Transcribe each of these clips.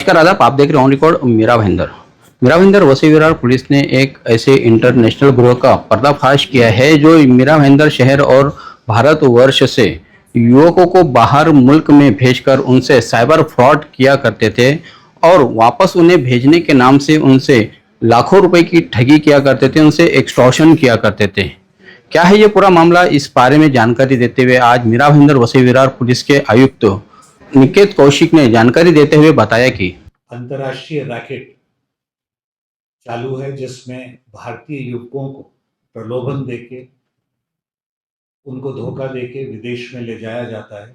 नमस्कार आदाब, आप देख रहे on record Mira Bhayandar. Mira Bhayandar Vasai Virar police ने एक ऐसे इंटरनेशनल गिरोह का पर्दाफाश किया है जो मीरा भाईंदर शहर और भारतवर्ष से युवकों को बाहर मुल्क में भेजकर उनसे साइबर फ्रॉड किया करते थे और वापस उन्हें भेजने के नाम से उनसे लाखों रुपए की ठगी किया करते थे, उनसे एक्सटॉर्शन किया करते थे। क्या है ये पूरा मामला, इस बारे में जानकारी देते हुए आज मीरा भाईंदर वसई विरार पुलिस के आयुक्त निकेत कौशिक ने जानकारी देते हुए बताया कि अंतर्राष्ट्रीय रैकेट चालू है जिसमें भारतीय युवकों को प्रलोभन देके उनको धोखा देके विदेश में ले जाया जाता है।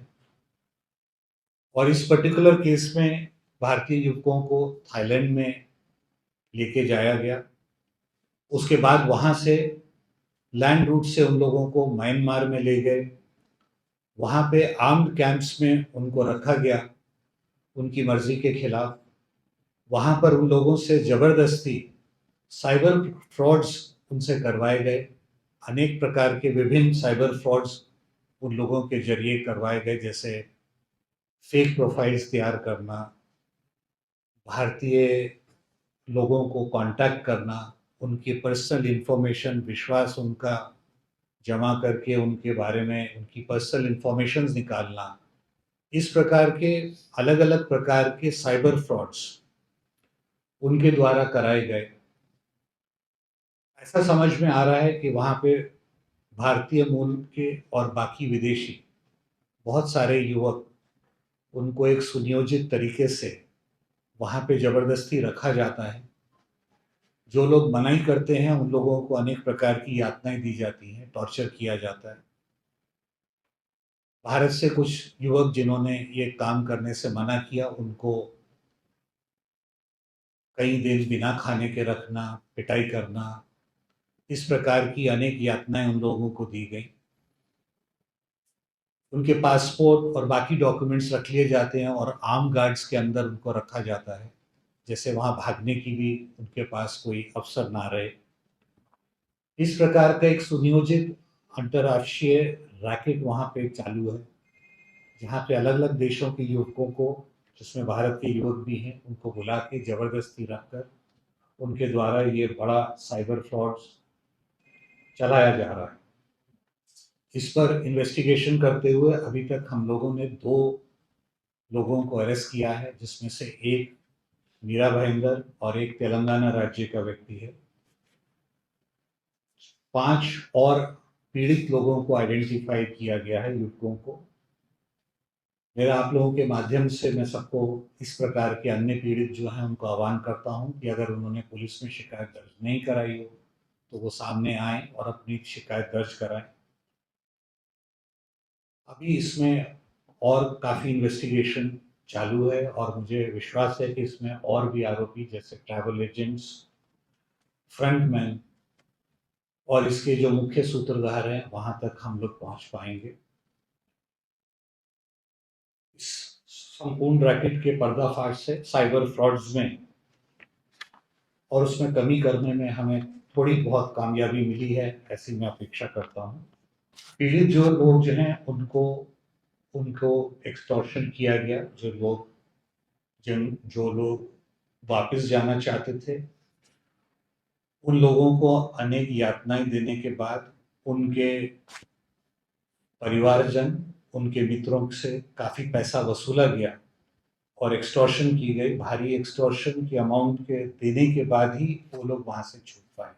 और इस पर्टिकुलर केस में भारतीय युवकों को थाईलैंड में लेके जाया गया। उसके बाद वहां से लैंड रूट से उन लोगों को म्यांमार में ले गए। वहां पे आर्म्ड कैंप्स में उनको रखा गया उनकी मर्जी के खिलाफ। वहां पर उन लोगों से जबरदस्ती साइबर फ्रॉड्स उनसे करवाए गए। अनेक प्रकार के विभिन्न साइबर फ्रॉड्स उन लोगों के जरिए करवाए गए, जैसे फेक प्रोफाइल्स तैयार करना, भारतीय लोगों को कांटेक्ट करना, उनकी पर्सनल इंफॉर्मेशन विश्वास उनका जमा करके उनके बारे में उनकी पर्सनल इंफॉर्मेशन निकालना। इस प्रकार के अलग अलग प्रकार के साइबर फ्रॉड्स उनके द्वारा कराए गए। ऐसा समझ में आ रहा है कि वहाँ पे भारतीय मूल के और बाकी विदेशी बहुत सारे युवक, उनको एक सुनियोजित तरीके से वहाँ पे ज़बरदस्ती रखा जाता है। जो लोग मनाही करते हैं उन लोगों को अनेक प्रकार की यातनाएं दी जाती हैं, टॉर्चर किया जाता है। भारत से कुछ युवक जिन्होंने ये काम करने से मना किया, उनको कई दिन बिना खाने के रखना, पिटाई करना, इस प्रकार की अनेक यातनाएं उन लोगों को दी गई। उनके पासपोर्ट और बाकी डॉक्यूमेंट्स रख लिए जाते हैं और आर्म गार्ड्स के अंदर उनको रखा जाता है, जैसे वहाँ भागने की भी उनके पास कोई अवसर ना रहे। इस प्रकार का एक सुनियोजित अंतर्राष्ट्रीय रैकेट वहाँ पे चालू है, जहाँ पे अलग अलग देशों के युवकों को, जिसमें भारत के युवक भी हैं, उनको बुला के ज़बरदस्ती रखकर उनके द्वारा ये बड़ा साइबर फ्रॉड चलाया जा रहा है। इस पर इन्वेस्टिगेशन करते हुए अभी तक हम लोगों ने 2 लोगों को अरेस्ट किया है, जिसमें से एक मीरा भाईंदर और एक तेलंगाना राज्य का व्यक्ति है। 5 और पीड़ित लोगों को आइडेंटिफाई किया गया है, युवकों को। मेरा आप लोगों के माध्यम से मैं सबको इस प्रकार के अन्य पीड़ित जो हैं उनको आह्वान करता हूं कि अगर उन्होंने पुलिस में शिकायत दर्ज नहीं कराई हो तो वो सामने आएं और अपनी शिकायत दर्ज कराएं। अभी इसमें और काफ़ी इन्वेस्टिगेशन चालू है और मुझे विश्वास है कि इसमें और भी आरोपी, जैसे ट्रैवल एजेंट्स, फ्रंटमैन और इसके जो मुख्य सूत्रधार हैं, वहां तक हम लोग पहुंच पाएंगे। इस संपूर्ण रैकेट के पर्दाफाश से साइबर फ्रॉड्स में और उसमें कमी करने में हमें थोड़ी बहुत कामयाबी मिली है, ऐसी मैं अपेक्षा करता हूं। पीड़ित जो लोग जो हैं उनको एक्सटॉर्शन किया गया। जो लोग वापस जाना चाहते थे, उन लोगों को अनेक यातनाएं देने के बाद उनके परिवारजन, उनके मित्रों से काफ़ी पैसा वसूला गया और एक्सटॉर्शन की गई। भारी एक्सटॉर्शन की अमाउंट के देने के बाद ही वो लोग वहाँ से छूट पाए।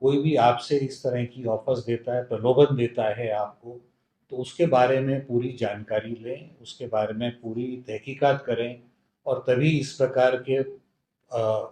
कोई भी आपसे इस तरह की ऑफर्स देता है, प्रलोभन देता है आपको, तो उसके बारे में पूरी जानकारी लें, उसके बारे में पूरी तहकीकात करें और तभी इस प्रकार के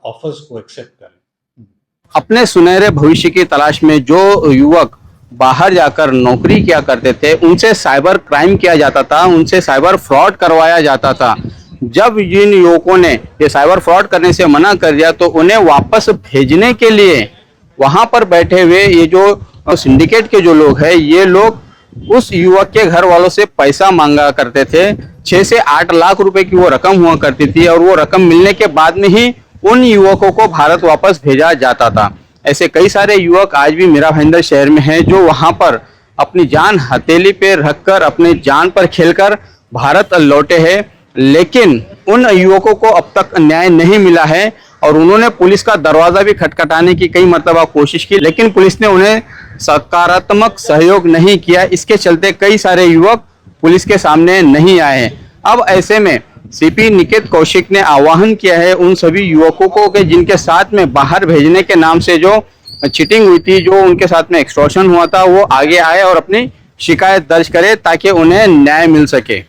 ऑफर्स को एक्सेप्ट करें। अपने सुनहरे भविष्य की तलाश में जो युवक बाहर जाकर नौकरी किया करते थे, उनसे साइबर क्राइम किया जाता था, उनसे साइबर फ्रॉड करवाया जाता था। जब जिन युवकों ने ये साइबर फ्रॉड करने से मना कर दिया तो उन्हें वापस भेजने के लिए वहां पर बैठे हुए ये जो सिंडिकेट के जो लोग हैं, ये लोग उस युवक के घर वालों से पैसा मांगा करते थे। 6 से 8 लाख रुपए की वो रकम हुआ करती थी और वो रकम मिलने के बाद में ही उन युवकों को भारत वापस भेजा जाता था। ऐसे कई सारे युवक आज भी मीरा भाईंदर शहर में हैं जो वहां पर अपनी जान हथेली पे रखकर, अपने जान पर खेलकर भारत लौटे हैं। लेकिन उन युवकों को अब तक न्याय नहीं मिला है और उन्होंने पुलिस का दरवाजा भी खटखटाने की कई मरतबा कोशिश की, लेकिन पुलिस ने उन्हें सकारात्मक सहयोग नहीं किया। इसके चलते कई सारे युवक पुलिस के सामने नहीं आए हैं। अब ऐसे में सीपी निकेत कौशिक ने आह्वान किया है उन सभी युवकों को कि जिनके साथ में बाहर भेजने के नाम से जो चीटिंग हुई थी, जो उनके साथ में एक्सटॉर्शन हुआ था, वो आगे आए और अपनी शिकायत दर्ज करे ताकि उन्हें न्याय मिल सके।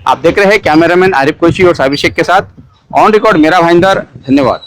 आप देख रहे हैं कैमरामैन आरिफ कोशी और साबिर शेख के साथ ऑन रिकॉर्ड मेरा भाईंदर। धन्यवाद।